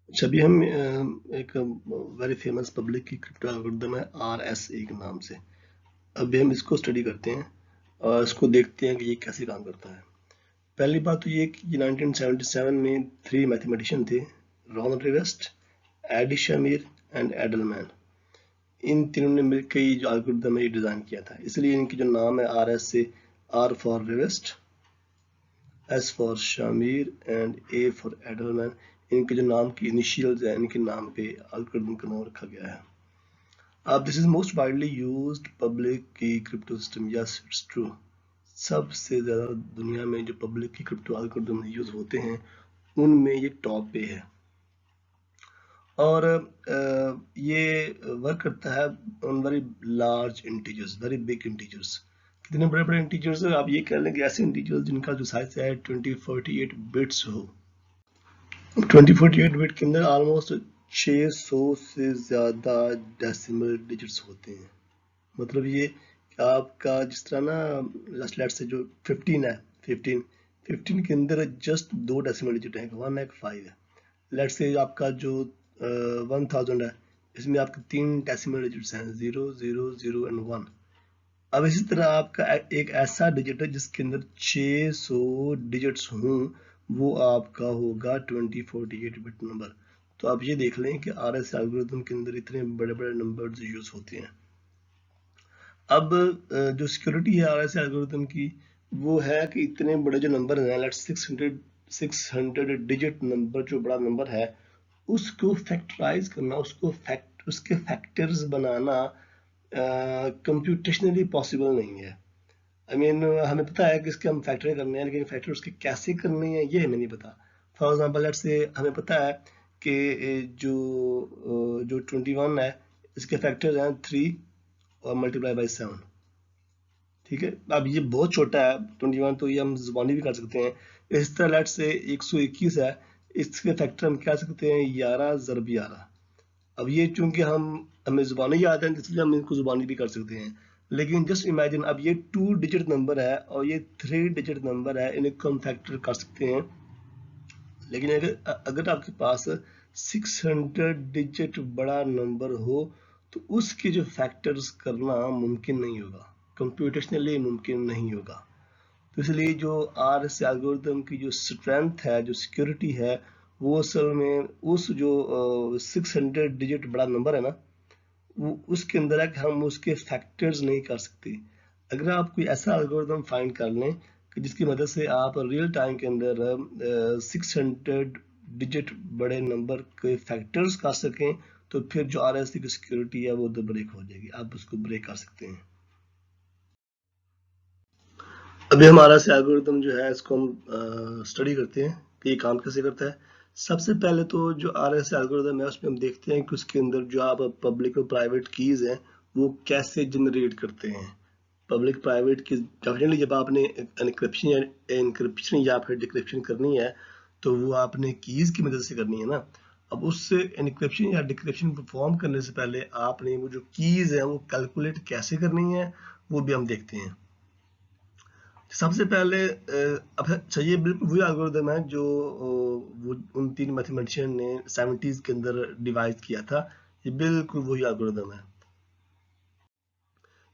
अच्छा, अभी हम एक very famous public key crypto algorithm है RSA के नाम से। अभी हम इसको स्टडी करते हैं और इसको देखते हैं कि ये कैसे काम करता है। पहली बात तो ये कि 1977 में 3 मैथमेटिशियन थे, Ron Rivest, Adi Shamir and Adleman. इन तीनों ने मिलकर ये जो एल्गोरिदम है ये डिजाइन किया था, इसलिए इनकी जो नाम है RSA, R for Rivest, S for Shamir and A for Adleman. इनके जो नाम की इनिशियल्स हैं, इनके नाम पे एल्गोरिदम का नाम रखा गया है। अब this is most widely used public key crypto system. Yes, it's true. सबसे ज्यादा दुनिया में जो public key crypto algorithm use होते हैं उनमें ये टॉप पे है। और ये वर्क करता है on very large integers, very big integers. कितने बड़े बड़े इंटीजर्स है? आप ये कह लें कि ऐसे इंटीजर्स जिनका जो साइज है 2048 बिट्स हो। 2048 बिट के अंदर ऑलमोस्ट 600 से ज्यादा डेसिमल डिजिट्स होते हैं। मतलब ये कि आपका जिस तरह ना लेट्स से जो 15 है, 15 के अंदर जस्ट 2 डेसिमल डिजिट है, 1 है 5 है। लेट्स से आपका जो 1000 है, इसमें आपके 3 डेसिमल डिजिट्स हैं, 0 0 0 एंड 1। अब इसी तरह आपका एक ऐसा डिजिट है जिसके अंदर 600 डिजिट्स हों, वो आपका होगा 2048 बिट नंबर। तो आप ये देख लें कि RSA एल्गोरिथम के अंदर इतने बड़े बड़े नंबर्स यूज होते हैं। अब जो सिक्योरिटी है RSA एल्गोरिथम की, वो है कि इतने बड़े जो नंबर हैं, लेट्स 600 डिजिट नंबर, जो बड़ा नंबर है उसको फैक्टराइज करना, उसके फैक्टर्स बनाना कंप्यूटेशनली पॉसिबल नहीं है। हमें पता है कि इसके हम फैक्टर करने हैं, लेकिन फैक्टर उसके कैसे करने हैं ये हमें नहीं पता। फॉर एग्जांपल लेट्स से हमें पता है कि जो 21 है, इसके फैक्टर्स हैं 3 और मल्टीप्लाई बाई 7। ठीक है, अब ये बहुत छोटा है 21, तो ये हम जुबानी भी कर सकते हैं। इस तरह लेट्स से 121 है, इसके फैक्टर हम क्या सकते हैं, 11 ज़रब 11। अब ये चूंकि हमें जुबानी याद है, इसलिए हम इनको जुबानी भी कर सकते हैं। लेकिन जस्ट इमेजिन, अब ये 2 डिजिट नंबर है और ये 3 डिजिट नंबर है, इनको हम फैक्टर कर सकते हैं। लेकिन अगर अगर आपके पास 600 डिजिट बड़ा नंबर हो तो उसके जो फैक्टर्स करना मुमकिन नहीं होगा, कंप्यूटेशनली मुमकिन नहीं होगा। तो इसलिए जो RSA एल्गोरिथम की जो स्ट्रेंथ है, जो सिक्योरिटी है, वो असल में उस जो 600 डिजिट बड़ा नंबर है ना, वो उसके अंदर है कि हम उसके फैक्टर्स नहीं कर सकते। अगर आप कोई ऐसा एल्गोरिथम फाइंड कर लें कि जिसकी मदद से आप रियल टाइम के अंदर 600 डिजिट बड़े नंबर के फैक्टर्स कर सकें, तो फिर जो RSA की सिक्योरिटी है वो तो ब्रेक हो जाएगी, आप उसको ब्रेक कर सकते हैं। अभी हमारा से एल्गोरिथम जो है इसको हम स्टडी करते हैं कि ये काम कैसे करता है। सबसे पहले तो जो RSA एल्गोरिथम है उसमें हम देखते हैं कि उसके अंदर जो आप पब्लिक और प्राइवेट कीज हैं वो कैसे जनरेट करते हैं। पब्लिक प्राइवेट की डेफिनेटली जब आपने एनक्रिप्शन या फिर डिक्रिप्शन करनी है तो वो आपने कीज की मदद से करनी है ना। अब उससे एनक्रिप्शन या डिक्रिप्शन परफॉर्म करने से पहले आपने वो जो कीज है वो कैलकुलेट कैसे करनी है, वो भी हम देखते हैं। सबसे पहले अब अच्छा, ये बिल्कुल वही एल्गोरिथम है जो वो उन 3 मैथमेटिशियन ने 70s के अंदर डिवाइस किया था। ये बिल्कुल वही एल्गोरिथम है।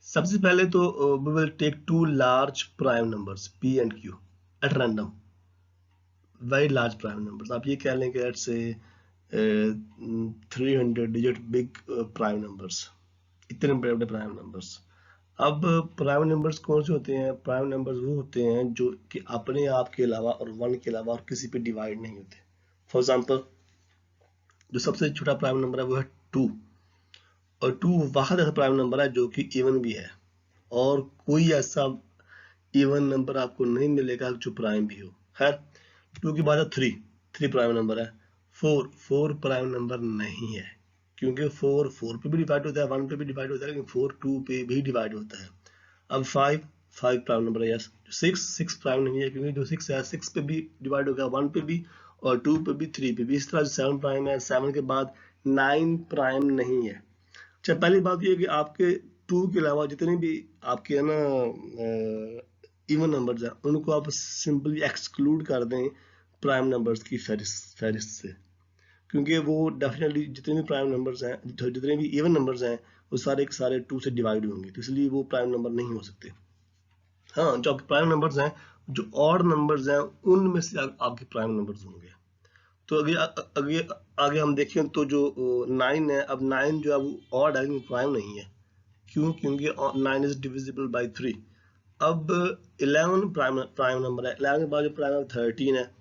सबसे पहले तो we will take 2 large prime numbers P and Q at random, very large prime numbers. आप ये कह लें कि let's say 300 digit big prime numbers, इतने बड़े बड़े प्राइम नंबर्स। अब प्राइम नंबर्स कौन से होते हैं? प्राइम नंबर्स वो होते हैं जो कि अपने आप के अलावा और 1 के अलावा और किसी पे डिवाइड नहीं होते। फॉर एग्जांपल, जो सबसे छोटा प्राइम नंबर है वो है 2, और 2 वाहद ऐसा प्राइम नंबर है जो कि इवन भी है, और कोई ऐसा इवन नंबर आपको नहीं मिलेगा जो प्राइम भी हो। खैर, 2 के बाद 3 प्राइम नंबर है। 4 प्राइम नंबर नहीं है, क्योंकि 4 पे भी डिवाइड होता है, 1 पे भी डिवाइड होता है, लेकिन 4 2 पे भी डिवाइड होता है। अब 5 प्राइम नंबर है, यस। 6 प्राइम नहीं है, क्योंकि जो 6 है 6 पे भी डिवाइड होगा, 1 पे भी और 2 पे भी, 3 पे भी। इस तरह 7 प्राइम है, 7 के बाद 9 प्राइम नहीं है। अच्छा, पहली बात ये है कि आपके 2 के अलावा जितने भी आपके है ना इवन नंबर्स हैं, उनको आप सिंपली एक्सक्लूड कर दें प्राइम नंबर्स की फहरिस्त से, क्योंकि वो डेफिनेटली जितने भी प्राइम नंबर्स हैं, जितने भी इवन नंबर्स हैं, वो सारे के सारे 2 से डिवाइड होंगे, तो इसलिए वो प्राइम नंबर नहीं हो सकते। हाँ, जो आपके प्राइम नंबर्स हैं, जो ऑड नंबर्स हैं, उनमें से आपके प्राइम नंबर्स होंगे। तो आगे आगे आगे हम देखें तो जो 9 है, अब 9 जो है वो ऑड है, प्राइम नहीं है। क्यों? क्योंकि 9 इज डिविजिबल बाय 3। अब 11 प्राइम नंबर है। 11 के बाद जो प्राइम नंबर 13 है,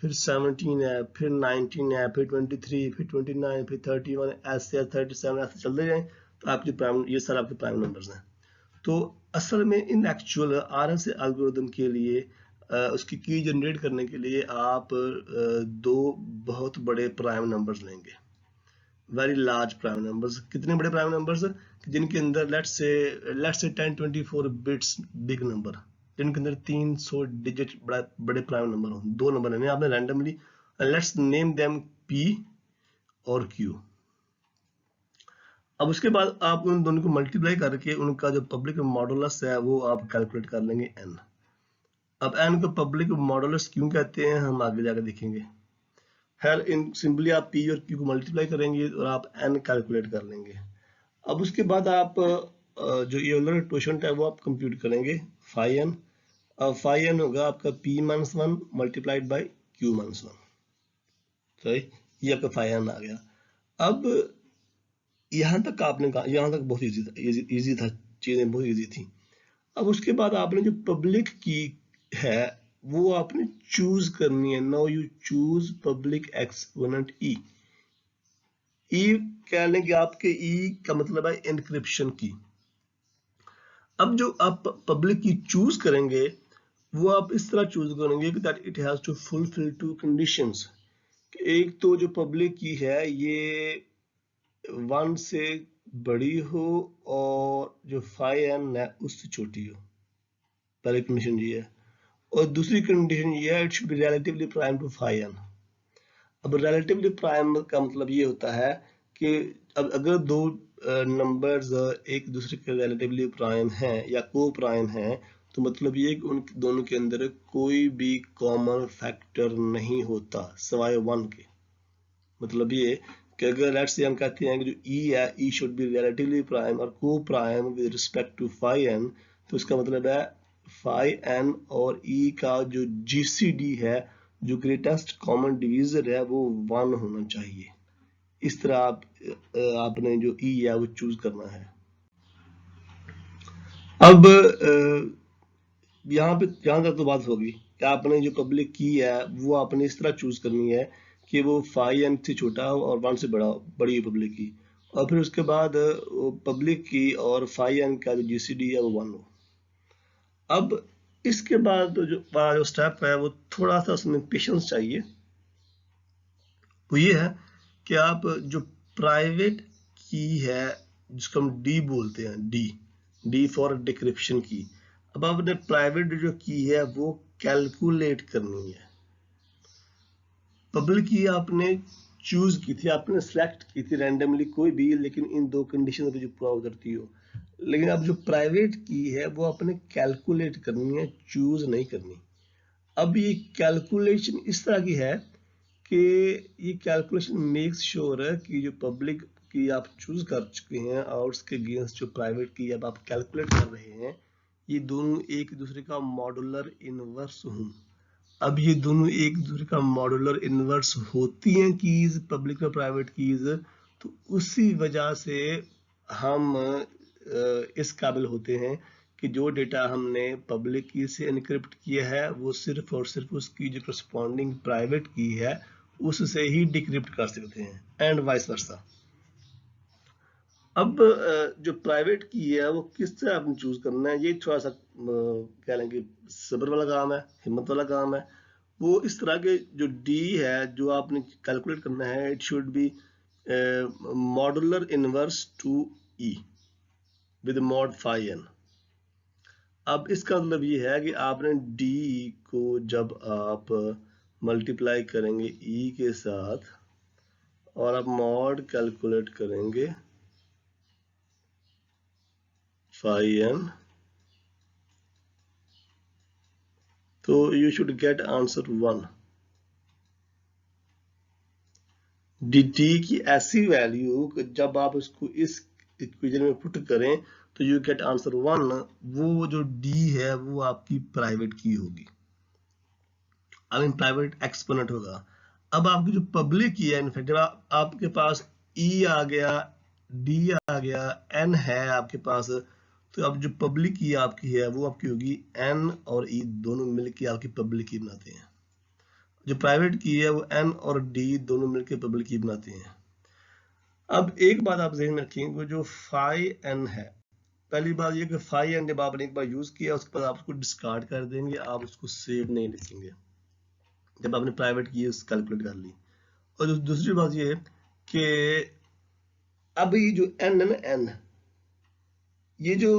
फिर 17 है, फिर 19 है, फिर 23, फिर 29, फिर 31, ऐसे 37, ऐसे चलते जाए, तो आपके प्राइम, ये सारे आपके प्राइम नंबर्स हैं। तो असल में इन एक्चुअल RSA एल्गोरिदम के लिए उसकी की जनरेट करने के लिए आप दो बहुत बड़े प्राइम नंबर्स लेंगे, वेरी लार्ज प्राइम नंबर्स। कितने बड़े प्राइम नंबर्स? जिनके अंदर let's say 1024 bits big number, जिनके अंदर 300 डिजिट बड़े प्राइम नंबर हो। दो नंबर लेने आपने randomly, let's name them P और Q। अब उसके बाद आप उन दोनों को मल्टीप्लाई करके उनका जो पब्लिक मॉडुलस है वो आप कैलकुलेट कर लेंगे n। अब n को पब्लिक मॉडुलस क्यों कहते हैं हम आगे जाकर देखेंगे। खैर इन सिंपली आप p और q को मल्टीप्लाई करेंगे और आप n कैलकुलेट कर लेंगे। अब उसके बाद आप जो यूलर कोएफिशिएंट है वो आप कंप्यूट करेंगे phi n। अब phi n होगा आपका p-1 मल्टीप्लाइड बाय q-1। सही, ये आपका phi n आ गया। अब यहाँ तक आपने कहा, यहाँ तक बहुत इजी था, चीजें बहुत इजी थी। अब उसके बाद आपने जो पब्लिक की है वो आपने चूज करनी है। Now you choose public exponent e. E कह लें कि आपके ई का मतलब है एनक्रिप्शन की। अब जो आप पब्लिक की चूज करेंगे वो आप इस तरह चूज करेंगे कि that it has to fulfil 2 conditions. एक तो जो पब्लिक की है ये 1 से बड़ी हो और जो phi n है उससे छोटी हो, पहली कंडीशन ये है। और दूसरी कंडीशन ये है, it should be relatively prime to phi n। अब रिलेटिवली प्राइम का मतलब ये होता है कि अब अगर दो नंबर्स एक दूसरे के रिलेटिवली प्राइम हैं या को प्राइम हैं, तो मतलब ये कि उन दोनों के अंदर कोई भी कॉमन फैक्टर नहीं होता सिवाय 1 के। मतलब ये कि अगर लेट्स से हम कहते हैं कि जो e है, e should be relatively prime और coprime with respect to phi n, तो इसका मतलब है phi n और e का जो GCD है, जो ग्रेटेस्ट कॉमन डिवीजर है, वो 1 होना चाहिए। इस तरह आपने जो e है वो चूज करना है। अब यहाँ पे जहाँ तक तो बात होगी कि आपने जो पब्लिक की है वो आपने इस तरह चूज करनी है कि वो phi n से छोटा हो और 1 से बड़ी हो पब्लिक की, और फिर उसके बाद पब्लिक की और phi n का जो GCD है वो 1 हो। अब इसके बाद जो स्टेप है वो थोड़ा सा उसमें पेशेंस चाहिए। वो ये है कि आप जो प्राइवेट की है जिसको हम D बोलते हैं, D फॉर डिक्रिप्शन की। अब आपने प्राइवेट जो की है वो कैलकुलेट करनी है। पब्लिक की आपने चूज की थी, आपने सेलेक्ट की थी रैंडमली कोई भी, लेकिन इन दो कंडीशन पे जो पूरा उतरती हो। लेकिन अब जो प्राइवेट की है वो आपने कैलकुलेट करनी है, चूज नहीं करनी। अब ये कैलकुलेशन इस तरह की है कि ये कैलकुलेशन मेक्स श्योर है कि जो पब्लिक की आप चूज कर चुके हैं और उसके अगेंस्ट जो प्राइवेट की अब आप कैलकुलेट कर रहे हैं, ये दोनों एक दूसरे का मॉडुलर इनवर्स हों। अब ये दोनों एक दूसरे का मॉडुलर इनवर्स होती हैं कीज, पब्लिक और प्राइवेट कीज, तो उसी वजह से हम इस काबिल होते हैं कि जो डेटा हमने पब्लिक की से एनक्रिप्ट किया है वो सिर्फ और सिर्फ उसकी जो करस्पॉन्डिंग प्राइवेट की है उससे ही डिक्रिप्ट कर सकते हैं, एंड वाइस वर्सा। अब जो प्राइवेट की है वो किस तरह आपने चूज करना है, ये थोड़ा सा कह लेंगे सब्र वाला काम है, हिम्मत वाला काम है। वो इस तरह के जो D है जो आपने कैलकुलेट करना है, it should B modular inverse two E with mod phi n। अब इसका मतलब ये है कि आपने D को जब आप मल्टीप्लाई करेंगे E के साथ और आप मॉड कैलकुलेट करेंगे phi n, तो you should get answer 1। dt की ऐसी वैल्यू जब आप उसको इस इक्वेशन में पुट करें तो यू गेट आंसर 1। वो जो d है वो आपकी प्राइवेट की होगी, आई मीन प्राइवेट एक्सपोनेंट होगा। अब आपकी जो पब्लिक की है, इनफैक्ट जब आपके पास e आ गया, d आ गया, n है आपके पास, तो अब जो पब्लिक की आपकी है वो आपकी होगी n और e दोनों मिलके आपकी पब्लिक की बनाते हैं। जो प्राइवेट की है वो n और d दोनों मिलके पब्लिक की बनाते हैं। अब एक बात आप ध्यान में रखेंगे, जो फाई n है, पहली बात ये कि फाई n जब आपने एक बार यूज किया उसके बाद आप उसको डिस्कार्ड कर देंगे, आप उसको सेव नहीं लिखेंगे जब आपने प्राइवेट की कैलकुलेट कर ली। और दूसरी बात ये है कि अब ये जो n है ना, n, ये जो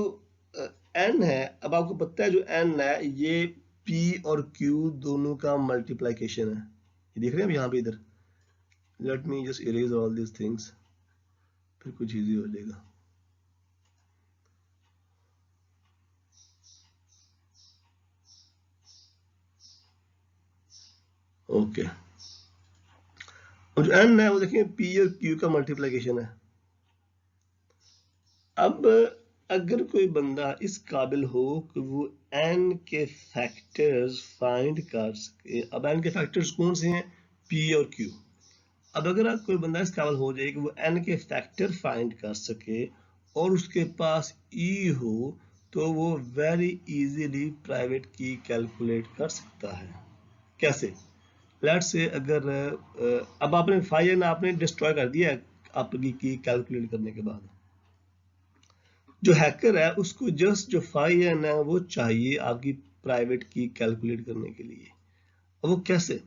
n है, अब आपको पता है जो n है ये p और q दोनों का मल्टीप्लीकेशन है। ये देख रहे हैं आप यहाँ पे इधर। Let me just erase all these things, फिर कुछ इजी हो जाएगा। ओके, और जो n है वो देखिए p और q का मल्टीप्लीकेशन है। अब अगर कोई बंदा इस काबिल हो कि वो n के फैक्टर्स फाइंड कर सके, अब n के फैक्टर्स कौन से हैं, p और q। अब अगर कोई बंदा इस काबिल हो जाए कि वो n के फैक्टर फाइंड कर सके और उसके पास e हो, तो वो वेरी इजीली प्राइवेट की कैलकुलेट कर सकता है। कैसे? लेट्स से अगर अब आपने फाई n आपने डिस्ट्रॉय कर दिया आपकी की कैलकुलेट करने के बाद, जो हैकर है उसको जस्ट जो फाई n है वो चाहिए आपकी प्राइवेट की कैलकुलेट करने के लिए। अब वो कैसे?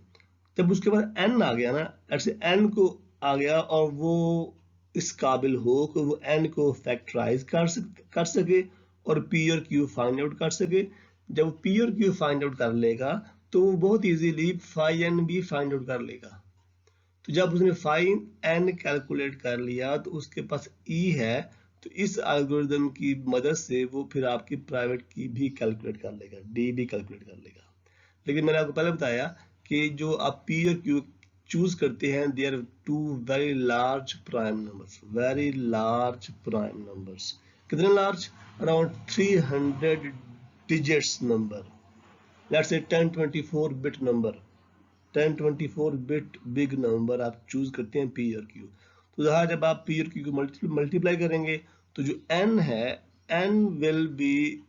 जब उसके बाद n आ गया ना, ऐसे n को आ गया और वो इस काबिल हो कि वो n को फैक्टराइज कर सके और p और q फाइंड आउट कर सके। जब p और q फाइंड आउट कर लेगा तो वो बहुत इजीली फाई n भी फाइंड आउट कर लेगा। तो जब उसने फाइन n कैलकुलेट कर लिया तो उसके पास e है, तो इस एल्गोरिथम की मदद से वो फिर आपकी प्राइवेट की भी कैलकुलेट कर लेगा, d भी कैलकुलेट कर लेगा। लेकिन मैंने आपको पहले बताया कि जो आप p और q चूज करते हैं, they are two very large prime numbers, very large prime numbers. कितने large? Around 300 digits number, let's say 1024 bit number, 1024 bit big number आप चूज करते हैं p और q। तो यहाँ जब आप p और q को मल्टीप्लाई करेंगे तो जो n है, n will be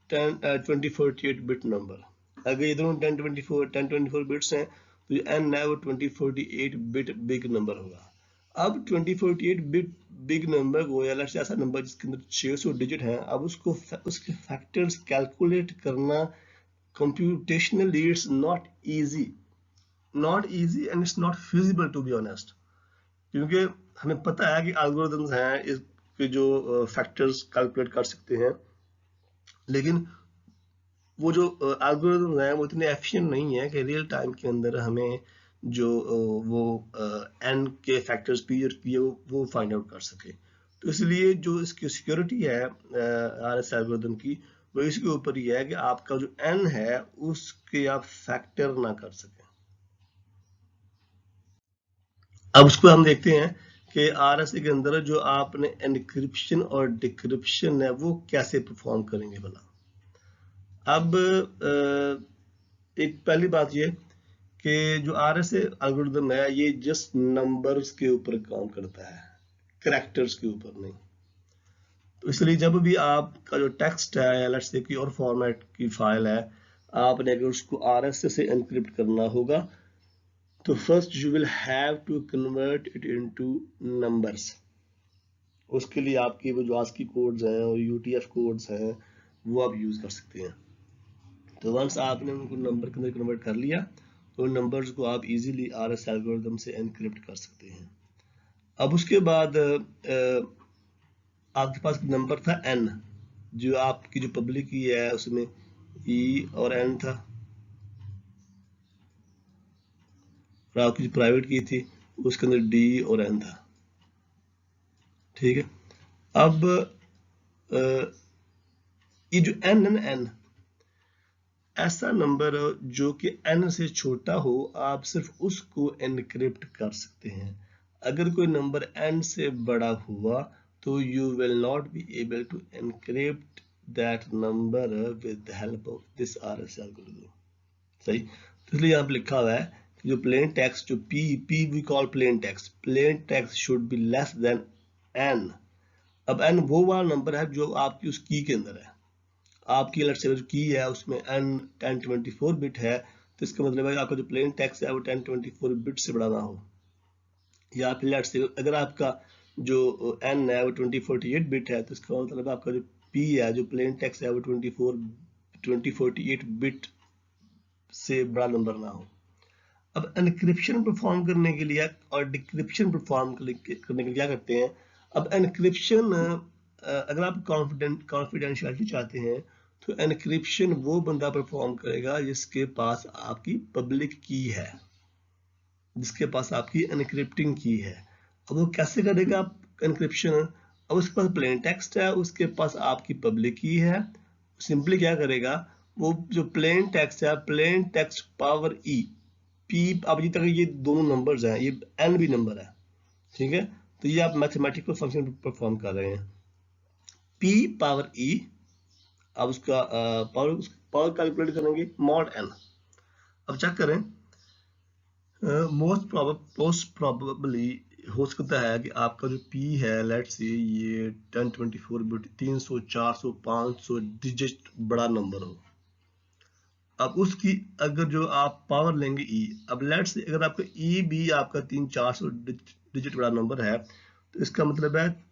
2048 bit number. अगर ये दोनों 1024 बिट्स हैं तो जो n है वो 2048 बिट बिग नंबर होगा। अब 2048 बिट बिग नंबर को, या ऐसा नंबर जिसके अंदर 600 डिजिट हैं, अब उसको उसके फैक्टर्स कैलकुलेट करना computationally it's not easy and it's not feasible to be honest, क्योंकि हमें पता है कि एल्गोरिथम्स हैं इसके जो फैक्टर्स कैलकुलेट कर सकते हैं, लेकिन वो जो एल्गोरिथम्स हैं वो इतने एफिशिएंट नहीं है कि रियल टाइम के अंदर हमें जो वो n के फैक्टर्स p और q वो फाइंड आउट कर सके। तो इसलिए जो इसकी सिक्योरिटी है RS एल्गोरिथम की, वो इसके ऊपर ही है कि आपका जो n है उसके आप फैक्टर ना कर सकें। अब उसको हम देखते हैं कि RSA के अंदर जो आपने एनक्रिप्शन और डिक्रिप्शन है वो कैसे परफॉर्म करेंगे भला। अब एक पहली बात ये कि जो RSA एल्गोरिथम है ये जस्ट नंबर्स के ऊपर काम करता है, कैरेक्टर्स के ऊपर नहीं। तो इसलिए जब भी आपका जो टेक्स्ट है या लेट्स से कोई और फॉर्मेट की फाइल है, आपने अगर उसको RSA से एनक्रिप्ट करना होगा तो first you will have to convert it into numbers. उसके लिए आपके वो जो ASCII कोड्स हैं और UTF कोड्स हैं वो आप यूज कर सकते हैं। तो वंस आपने उनको नंबर के अंदर कन्वर्ट कर लिया तो नंबर्स को आप इजीली RS एल्गोरिथम से एनक्रिप्ट कर सकते हैं। अब उसके बाद आपके पास नंबर था n, जो आपकी जो पब्लिक की है उसमें e और n था, और आपकी जो प्राइवेट की थी उसके अंदर d और n था। ठीक है, अब ये जो n है ना, n ऐसा नंबर जो कि n से छोटा हो, आप सिर्फ उसको एनक्रिप्ट कर सकते हैं। अगर कोई नंबर n से बड़ा हुआ तो you will not be able to encrypt that number with the help of this RSA algorithm. सही, तो इसलिए यहाँ पे लिखा हुआ है कि जो प्लेन टेक्स्ट, जो p we call plain text should be less than n। अब n वो वाला नंबर है जो आपकी उस की के अंदर है। आपकी लेट्स से की है उसमें n 1024 बिट है, तो इसका मतलब है आपका जो प्लेन टेक्स्ट है वो 1024 बिट से बड़ा ना हो। या फिर लेट्स से अगर आपका जो n है वो 2048 बिट है, तो इसका मतलब आपका जो p है, जो प्लेन टेक्स्ट है वो 2048 बिट से बड़ा नंबर ना हो। अब एनक्रिप्शन परफॉर्म करने के लिए और डिक्रिप्शन परफॉर्म करने के लिए क्या करते हैं। अब एनक्रिप्शन अगर आप कॉन्फिडेंशियलिटी चाहते हैं तो एनक्रिप्शन वो बंदा परफॉर्म करेगा जिसके पास आपकी पब्लिक की है, जिसके पास आपकी एनक्रिप्टिंग की है। अब वो कैसे करेगा एनक्रिप्शन। अब उसके पास प्लेन टेक्स्ट है, उसके पास आपकी पब्लिक की है। सिंपली क्या करेगा, वो जो प्लेन टेक्स्ट है, plain text power E P, अब ये तक ये दोनों नंबर्स हैं, ये एन भी नंबर है, ठीक है। तो ये आप मैथमेटिकल फंक्शन परफॉर्म कर रहे हैं, पी पावर ई। अब उसका पावर कैलकुलेट करेंगे मॉड एन। अब चेक करें, मोस्ट प्रोबेबली हो सकता है कि आपका जो p है, लेट्स से ये 1024 बिट 300 400 500 डिजिट बड़ा नंबर हो। अब उसकी अगर जो आप पावर लेंगे e, अब लेट्स से अगर आपका e भी आपका 300-400 डिजिट बड़ा नंबर है, तो इसका मतलब है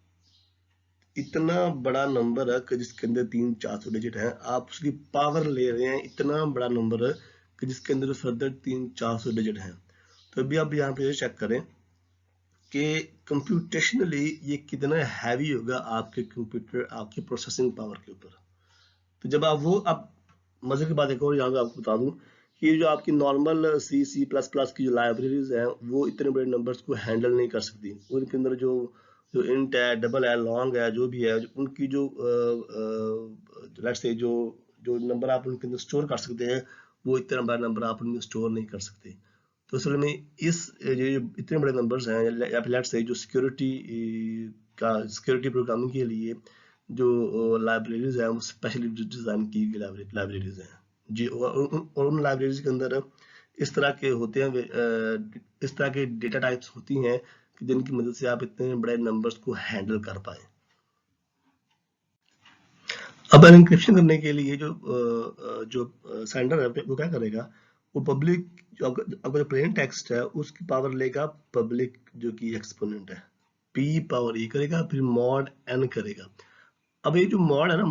इतना बड़ा नंबर है कि जिसके अंदर 300-400 डिजिट है, आप उसकी पावर ले रहे हैं इतना बड़ा नंबर है कि जिसके अंदर फर्दर 300-400 डिजिट हैं। तो अभी आप यहाँ पे चेक करें कि कंप्यूटेशनली ये कितना हैवी होगा आपके कंप्यूटर, आपके प्रोसेसिंग पावर के ऊपर। तो जब आप मजे की बात एक और यहाँ पे आपको बता दूं कि जो आपकी नॉर्मल C++ की जो लाइब्रेरीज हैं वो इतने बड़े नंबर्स को हैंडल नहीं कर सकती। उनके अंदर जो जो इंट है, डबल है, लॉन्ग है, जो भी है, उनकी जो लेट्स से जो जो नंबर आप उनके अंदर स्टोर कर सकते हैं, वो इतना बड़ा नंबर आप उनमें स्टोर नहीं कर सकते। तो असल में इस ये इतने बड़े नंबर्स हैं, या फिर लेट्स से जो सिक्योरिटी प्रोग्रामिंग के लिए जो लाइब्रेरीज हैं वो स्पेशली डिजाइन की गई लाइब्रेरीज हैं जी। और उन लाइब्रेरीज के अंदर इस तरह के होते हैं, इस तरह के डेटा टाइप्स होती हैं कि जिनकी मदद से आप इतने बड़े नंबर्स को हैंडल कर पाए। अब एनक्रिप्शन करने के लिए जो सेंडर है वो क्या करेगा, वो पब्लिक जो आपका जो प्लेन टेक्स्ट है उसकी पावर लेगा पब्लिक जो कि एक्सपोनेंट है, p पावर e करेगा, फिर मॉड n करेगा। अब ये जो मॉड है ना,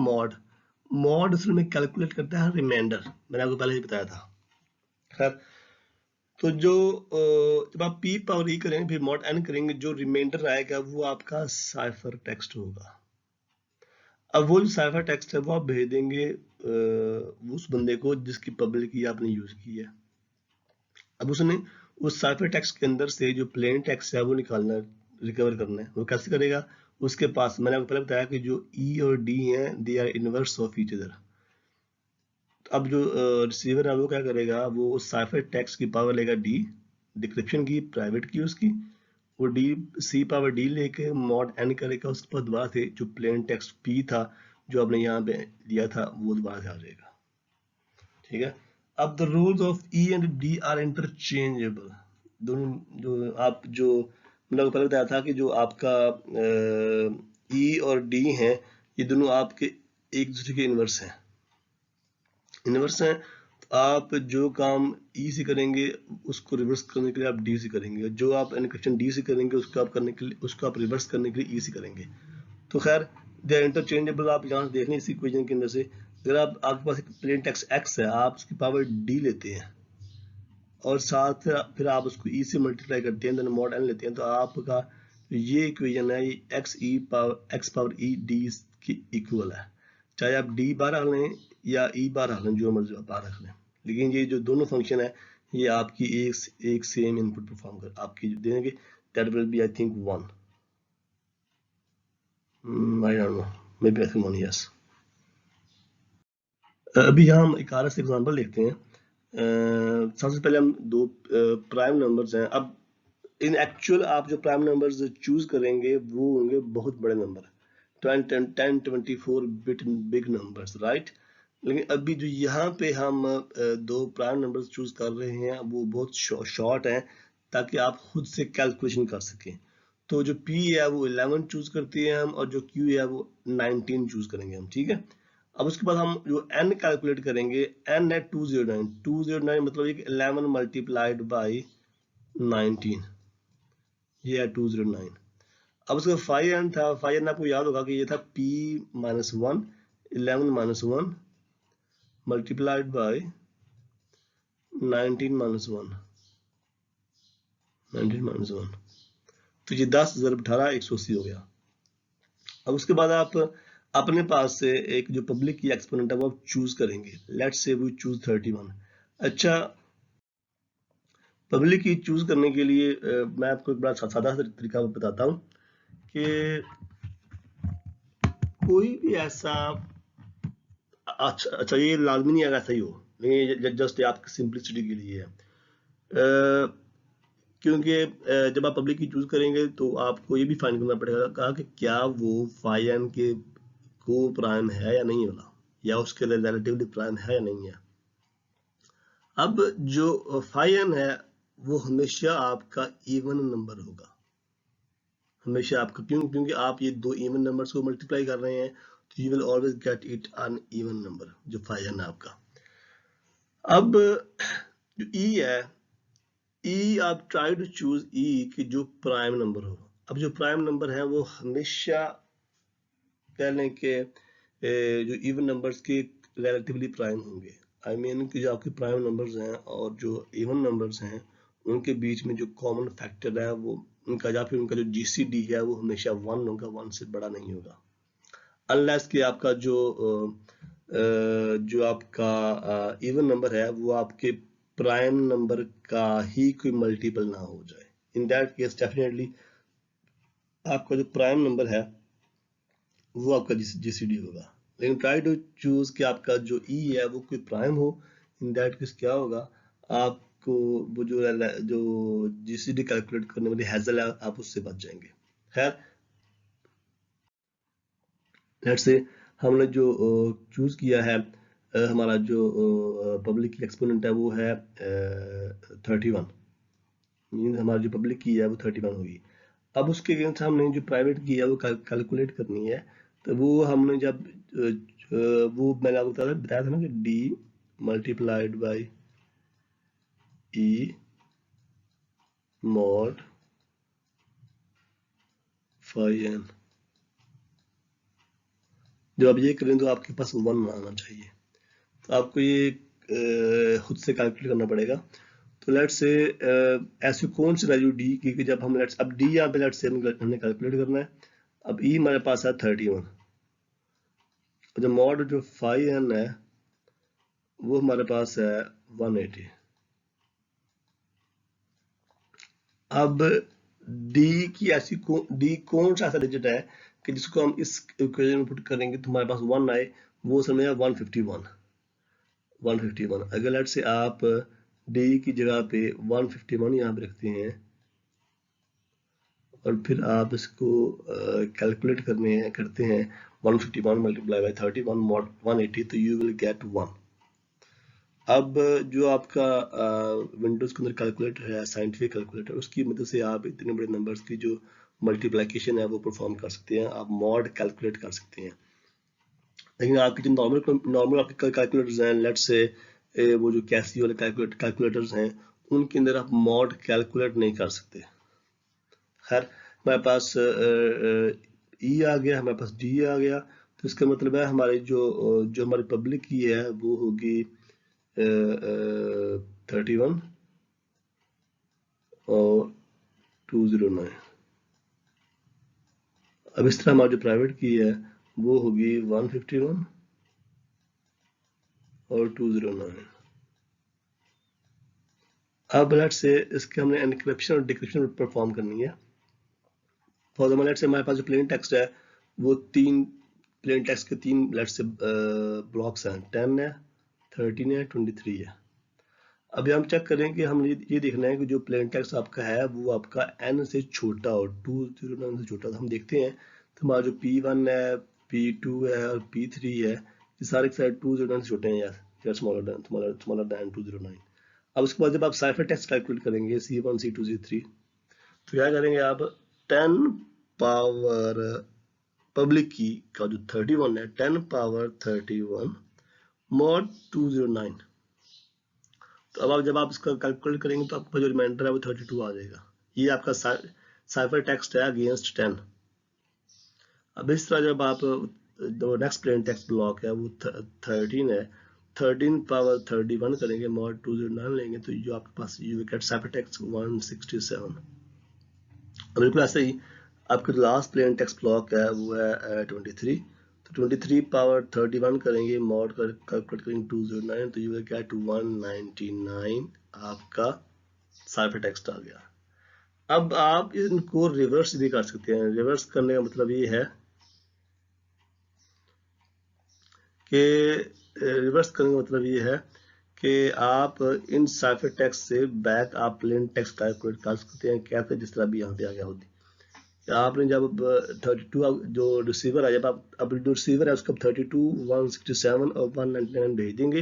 मॉड असल में कैलकुलेट करता है रिमाइंडर, मैंने आपको पहले ही बताया था। खैर, तो जो जब आप p पावर e करेंगे फिर मॉड n करेंगे, जो रिमाइंडर आएगा वो आपका साइफर टेक्स्ट होगा। अब वो जो साइफर टेक्स्ट है वो आप भेज देंगे उस बंदे को जिसकी पब्लिक की आपने यूज की है। अब उसने उस साइफर टेक्स्ट के अंदर से जो प्लेन टेक्स्ट है वो निकालना, रिकवर करना है। वो कैसे करेगा, उसके पास मैंने आपको पहले बताया कि जो ई और डी हैं they are inverse of each other. अब जो रिसीवर है वो क्या करेगा, वो उस साइफर टेक्स्ट की पावर लेगा डी, डिक्रिप्शन की, प्राइवेट की उसकी, वो डी सी पावर डी लेके मॉड एन करेगा, उसके बाद दोबारा से जो प्लेन टेक्स्ट पी था जो आपने यहाँ पे दिया था वो दोबारा से आ जाएगा, ठीक है। अब the rules of E and D R interchangeable. दोनों जो आप जो मतलब पहले बताया था कि जो आपका ई और डी हैं ये दोनों आपके एक दूसरे के इनवर्स हैं, तो आप जो काम ई से करेंगे उसको रिवर्स करने के लिए आप डी से करेंगे, जो आप एनक्रिप्शन डी से करेंगे उसको आप करने के लिए, उसको आप रिवर्स करने के लिए ई से करेंगे। तो खैर दे आर इंटरचेंजेबल। आप यहाँ से देख लें इसी इक्वेशन के अंदर से, अगर आपके पास एक प्लेन टेक्स्ट एक्स है, आप उसकी पावर डी लेते हैं और साथ फिर आप उसको ई से मल्टीप्लाई करते हैं, देन मॉड एन लेते हैं, तो आपका ये इक्वेशन है ये एक्स पावर ई डी की इक्वल है। चाहे आप डी बार रख लें या ई बार रख लें, जो मर्जी आप बार रख लें, लेकिन ये जो दोनों फंक्शन है ये आपकी एक सेम इनपुट परफॉर्म कर आपकी जो देंगे, that will be I think 1, I don't know, maybe I think 1, yes. अभी हम एक RS एग्जांपल देखते हैं। सबसे पहले हम दो प्राइम नंबर्स हैं। अब इन एक्चुअल आप जो प्राइम नंबर्स चूज करेंगे वो होंगे बहुत बड़े नंबर, 10, 24 बिग नंबर्स, राइट। लेकिन अभी जो यहाँ पे हम दो प्राइम नंबर्स चूज कर रहे हैं वो बहुत शॉर्ट हैं, ताकि आप खुद से कैलकुलेशन कर सकें। तो जो P है वो 11 चूज करते हैं हम, और जो Q है वो 19 चूज करेंगे हम, ठीक है। अब उसके बाद हम जो N कैलकुलेट करेंगे, N है 209, 209 मतलब एक 11 मल्टीप्लाइड बाई 19, ये है 209। अब उसका 5n था, 5n आपको याद होगा कि ये था P minus 1, 11 minus 1 multiplied by 19 minus 1, 19 minus 1, तो ये 10 ज़रब 18 180 हो गया। अब उसके बाद आप अपने पास से एक जो पब्लिक की एक्सपोनेंट है वो आप चूज करेंगे। Let's say we choose 31। अच्छा, पब्लिक की चूज करने के लिए मैं आपको एक बड़ा सादा सा तरीका बताता हूँ कि कोई भी ऐसा, अच्छा ये लाजमी नहीं है ऐसा ही हो, लेकिन ये जस्ट आपकी सिंपलिसिटी के लिए है। क्योंकि जब आप पब्लिक की चूज करेंगे तो आपको ये भी फाइंड करना पड़ेगा कि क्या वो फाइव के को प्राइम है या नहीं वाला, या उसके लिए रिलेटिवली प्राइम है या नहीं है। अब जो फाइव है वो हमेशा आपका इवन नंबर होगा, हमेशा आपका, क्योंकि आप ये दो इवन नंबर्स को मल्टीप्लाई कर रहे हैं, तो you will always get it uneven number जो फाइव है आपका। अब जो ई है, ई आप ट्राई टू चूज ई कि जो प्राइम नंबर हो। अब जो प्राइम नंबर है वो हमेशा कह लें कि जो इवन नंबर्स के रिलेटिवली प्राइम होंगे। आई मीन कि जो आपके प्राइम नंबर्स हैं और जो इवन नंबर्स हैं उनके बीच में जो कॉमन फैक्टर है वो उनका, या फिर उनका जो जीसीडी है वो हमेशा 1 होगा, 1 से बड़ा नहीं होगा, अनलेस कि आपका जो आपका इवन नंबर है वो आपके प्राइम नंबर का ही कोई मल्टीपल ना हो जाए। इन दैट केस डेफिनेटली आपका जो प्राइम नंबर है वो आपका जीसीडी होगा। लेकिन ट्राई टू चूज कि आपका जो ई है वो कोई प्राइम हो। इन दैट केस क्या होगा, आपको वो जो जीसीडी कैलकुलेट करने वाली हैजल है आप उससे बच जाएंगे। खैर, लेट्स से हमने जो चूज किया है, हमारा जो पब्लिक की एक्सपोनेंट है वो है 31, मीन हमारी जो पब्लिक की है वो 31 होगी। अब उसके अगेंस्ट हमने जो प्राइवेट की है वो कैलकुलेट करनी है। तो वो हमने जब वो मैंने आपको बताया था ना कि D multiplied by E mod five N, जब आप ये करें तो आपके पास 1 आना चाहिए। तो आपको ये खुद से कैलकुलेट करना पड़ेगा। तो लेट्स से ऐसी कौन सी वैल्यू डी की कि जब हम लेट्स, अब डी यहाँ पे लेट्स से हमने कैलकुलेट करना है। अब ई हमारे पास है 31, जो मॉड जो 5n है वो हमारे पास है 180। अब डी की ऐसी डी कौन सा ऐसा डिजिट है कि जिसको हम इस इक्वेशन में पुट करेंगे तो हमारे पास 1 आए, वो समय है 151। 151 अगर लेट से आप डी की जगह पे 151 यहाँ पे रखते हैं और फिर आप इसको कैलकुलेट करते हैं 151 मल्टीप्लाई बाई 31 मॉड 180, तो यू विल गेट 1। अब जो आपका विंडोज के अंदर कैलकुलेटर है, साइंटिफिक कैलकुलेटर, उसकी मदद से आप इतने बड़े नंबर्स की जो मल्टीप्लिकेशन है वो परफॉर्म कर सकते हैं, आप मॉड कैलकुलेट कर सकते हैं। लेकिन आपकी जो नॉर्मल आपके कैलकुलेटर्स हैं, लेट्स से वो जो कैसियो वाले कैलकुलेटर्स हैं, उनके अंदर आप मॉड कैलकुलेट नहीं कर सकते। खैर, हमारे पास ई आ गया, हमारे पास डी आ गया, तो इसका मतलब है हमारी जो हमारी पब्लिक की है वो होगी 31 और 209। अब इस तरह हमारी जो प्राइवेट की है वो होगी 151 और 209। अब लेट्स से इसके हमने एनक्रिप्शन और डिक्रिप्शन परफॉर्म करनी है। फॉर एग्जाम्पल लेट्स से हमारे पास जो प्लेन टेक्स्ट है वो 3 प्लेन टेक्स्ट के 3 लेट्स से ब्लॉक्स हैं, 10 है, 13 है, 23 है। अभी हम चेक करें कि हम ये देखना है कि जो प्लेन टेक्स्ट आपका है वो आपका n से छोटा हो, 209 से छोटा। तो हम देखते हैं तो हमारा जो P1 है, P2 है और P3 है, ये सारे के सारे 209 से छोटे हैं यार, स्मॉलर देन 209। अब उसके बाद जब आप साइफर टेक्स्ट कैलकुलेट करेंगे C1 C2 C3, तो क्या करेंगे आप 10 पावर पब्लिक की का जो 31 है, 10 पावर 31 mod 209। तो अब जब आप इसका कैलकुलेट करेंगे तो आपका जो रिमाइंडर है वो 32 आ जाएगा। ये आपका साइफर टेक्स्ट है अगेंस्ट 10। अब इस तरह जब आप जो नेक्स्ट प्लेन टेक्स्ट ब्लॉक है वो 13 है, 13 पावर 31 करेंगे, mod 209 लेंगे, तो जो आपके पास you will get cipher text 167। बिल्कुल ऐसे ही आपका जो लास्ट प्लेन टेक्स्ट ब्लॉक है वो है 23। तो 23 पावर 31 करेंगे, मॉड कर कैलकुलेट करेंगे 209, तो यू विल गेट 199 आपका साइफर टेक्स्ट आ गया। अब आप इनको रिवर्स भी कर सकते हैं। रिवर्स करने का मतलब ये है कि रिवर्स करने का मतलब ये है कि आप इन साइफर टेक्स्ट से बैक आप प्लेन टेक्स्ट कैलकुलेट कर सकते हैं, कैसे, जिस तरह भी यहाँ पे आ गया होती। आपने जब 32 जो रिसीवर है, जब आप अब जो रिसीवर है उसको 32, 167 और 199 भेज देंगे,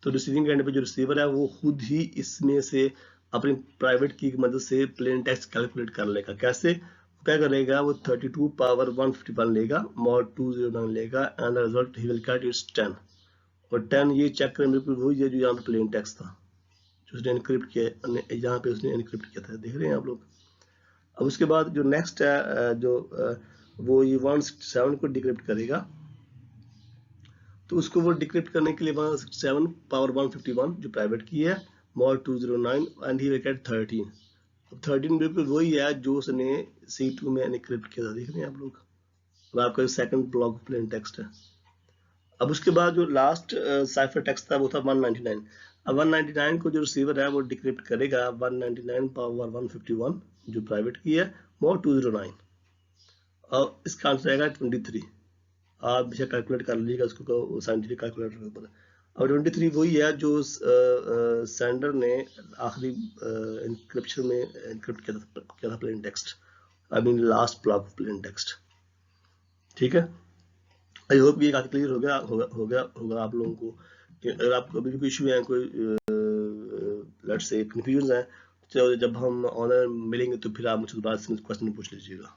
तो रिसीविंग एंड पे जो रिसीवर है वो खुद ही इसमें से अपनी प्राइवेट की मदद से प्लेन टेक्स्ट कैलकुलेट कर लेगा। कैसे, क्या करेगा, वो 32 पावर 151 लेगा, mod 209 लेगा, and the result he will get it's 10। और 10 ये चेक करें बिल्कुल वही है जो यहाँ पे प्लेन टेक्स्ट था, जो उसने एनक्रिप्ट किया, यहाँ पे उसने एनक्रिप्ट किया था, देख रहे हैं आप लोग। अब उसके बाद जो नेक्स्ट है जो वो ये 167 को डिक्रिप्ट करेगा, तो उसको वो डिक्रिप्ट करने के लिए 167 पावर 151 जो प्राइवेट की है, mod 209, and he will get 13। अब 13 बिल्कुल वही है जो उसने C2 में एनक्रिप्ट किया था, देख रहे हैं आप लोग। और आपका सेकंड ब्लॉक प्लेन टेक्स्ट है। अब उसके बाद जो लास्ट साइफर टेक्स्ट था वो था 199। अब 199 को जो रिसीवर है वो डिक्रिप्ट करेगा 199 पावर 151 जो प्राइवेट की है, mod 209, और इसका आंसर आएगा 23। आप बेशक कैलकुलेट कर लीजिएगा उसको साइंटिफिक कैलकुलेटर के ऊपर। और 23 वही है जो सेंडर ने आखिरी एनक्रिप्शन में एनक्रिप्ट किया था plain text, I mean last block of plain text. ठीक है, आई होप ये काफी क्लियर होगा आप लोगों को। अगर आपको कभी भी इशू है, कोई लेट्स से कंफ्यूजन है, तो जब हम ऑनर मिलेंगे तो फिर आप मुझसे दोबारा क्वेश्चन पूछ लीजिएगा।